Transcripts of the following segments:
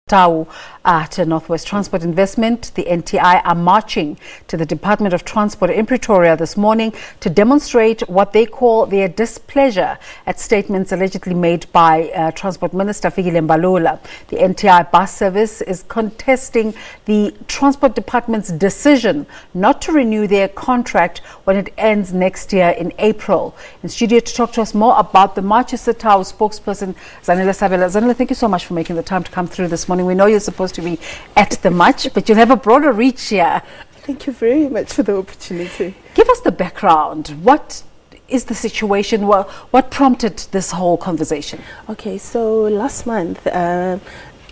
SATAWU at Northwest Transport Investment, the NTI, are marching to the Department of Transport in Pretoria this morning to demonstrate what they call their displeasure at statements allegedly made by Transport Minister Fikile Mbalula. The NTI bus service is contesting the Transport Department's decision not to renew their contract when it ends next year in April. In studio to talk to us more about the march is SATAWU spokesperson Zanele Sabela. Zanele, thank you so much for making the time to come through this morning. We know you're supposed to be at the march, but you'll have a broader reach here. Thank you very much for the opportunity. Give us the background. What is the situation? What prompted this whole conversation? Okay, so last month,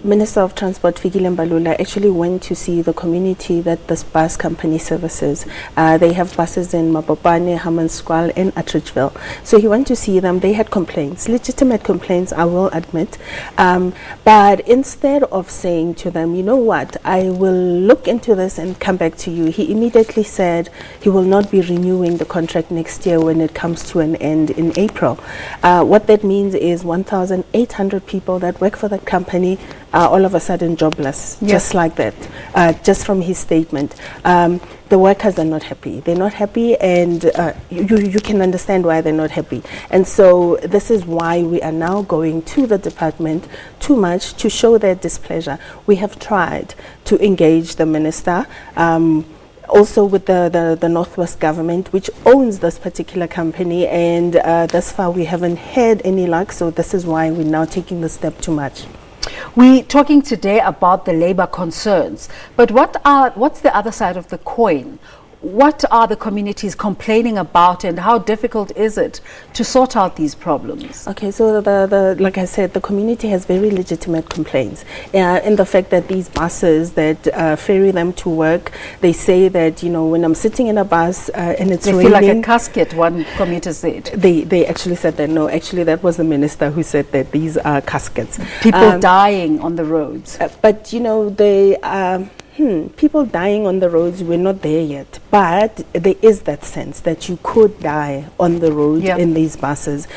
Minister of Transport Fikile Mbalula actually went to see the community that this bus company services. They have buses in Mabopane, Hammanskraal and Atteridgeville. So he went to see them. They had complaints, legitimate complaints, I will admit. But instead of saying to them, you know what, I will look into this and come back to you, he immediately said he will not be renewing the contract next year when it comes to an end in April. What that means is 1,800 people that work for that company are all of a sudden jobless, just like that, just from his statement. The workers are not happy. They're not happy, and you can understand why they're not happy. And so this is why we are now going to the department too much to show their displeasure. We have tried to engage the minister, also with the Northwest government, which owns this particular company, and thus far we haven't had any luck, so this is why we're now taking the step too much. We're talking today about the labor concerns, but what's the other side of the coin? What are the communities complaining about, and how difficult is it to sort out these problems? Okay, so like I said, the community has very legitimate complaints in the fact that these buses that ferry them to work, they say that, you know, when I'm sitting in a bus and it's raining, they feel like a casket, one commuter said. They actually said that. No, actually that was the minister who said that these are caskets. People dying on the roads. But you know, they people dying on the roads, we're not there yet, but there is that sense that you could die on the road in these buses.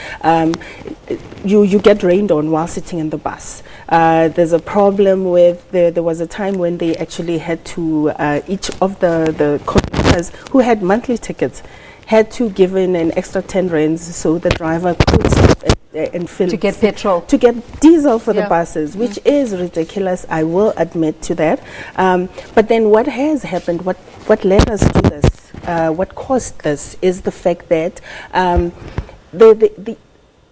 You get rained on while sitting in the bus. There's a problem with, there was a time when they actually had to, each of the conductors who had monthly tickets had to give in an extra 10 rands so the driver could stop and fill to get petrol, to get diesel for the buses, which is ridiculous, I will admit to that. But then what has happened, what led us to this, what caused this, is the fact that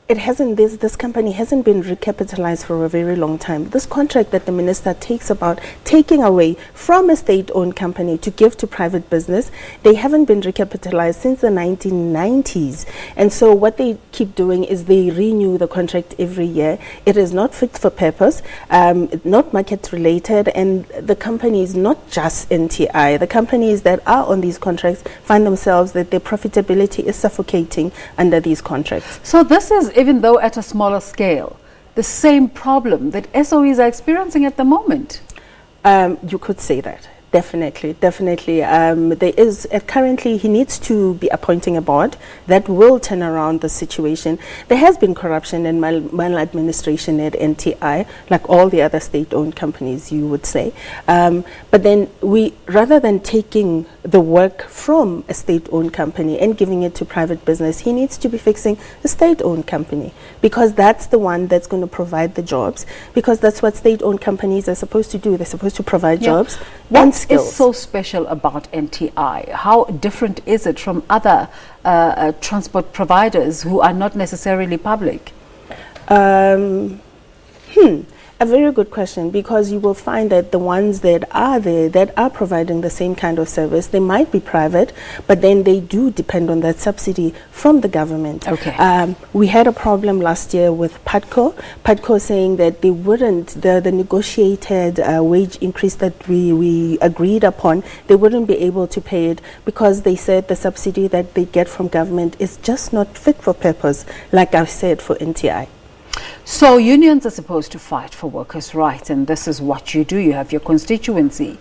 this company hasn't been recapitalized for a very long time. This contract that the minister takes about taking away from a state-owned company to give to private business, they haven't been recapitalized since the 1990s. And so what they keep doing is they renew the contract every year. It is not fit for purpose, not market related, and the company is not just NTI. The companies that are on these contracts find themselves that their profitability is suffocating under these contracts. So this is, even though at a smaller scale, the same problem that SOEs are experiencing at the moment? You could say that. Definitely. There is currently, he needs to be appointing a board that will turn around the situation. There has been corruption and maladministration at NTI, like all the other state-owned companies, you would say. But then rather than taking the work from a state-owned company and giving it to private business, he needs to be fixing a state-owned company, because that's the one that's going to provide the jobs, because that's what state-owned companies are supposed to do. They're supposed to provide jobs and skills. What is so special about NTI? How different is it from other transport providers who are not necessarily public? A very good question, because you will find that the ones that are there, that are providing the same kind of service, they might be private, but then they do depend on that subsidy from the government. Okay. We had a problem last year with PADCO saying that they wouldn't, the negotiated wage increase that we agreed upon, they wouldn't be able to pay it because they said the subsidy that they get from government is just not fit for purpose, like I said, for NTI. So unions are supposed to fight for workers' rights, and this is what you do. You have your constituency.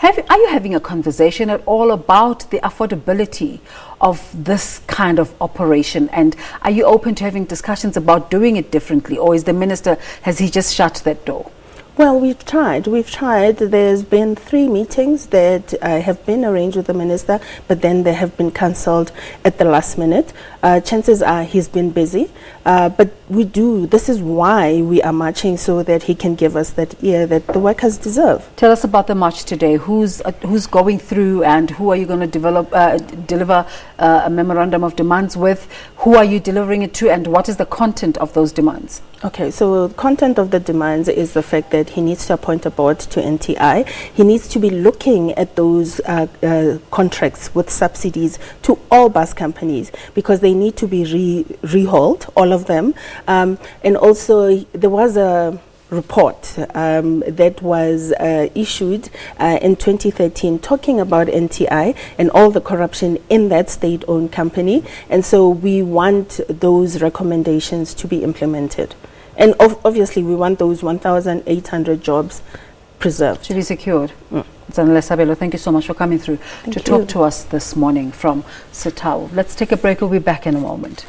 Are you having a conversation at all about the affordability of this kind of operation, and are you open to having discussions about doing it differently, or is the minister, has he just shut that door? Well, we've tried. There's been 3 meetings that have been arranged with the minister, but then they have been cancelled at the last minute. Chances are he's been busy, but this is why we are marching, so that he can give us that ear that the workers deserve. Tell us about the march today. Who's going through, and who are you going to deliver a memorandum of demands with? Who are you delivering it to, and what is the content of those demands? Okay, so the content of the demands is the fact that he needs to appoint a board to NTI. He needs to be looking at those contracts with subsidies to all bus companies, because they need to be rehauled, all of them. And also there was a report that was issued in 2013 talking about NTI and all the corruption in that state-owned company, and so we want those recommendations to be implemented, and obviously we want those 1,800 jobs preserved. To be secured. Zanele Sabela, thank you so much for coming through to talk to us this morning from SATAWU. Let's take a break. We'll be back in a moment.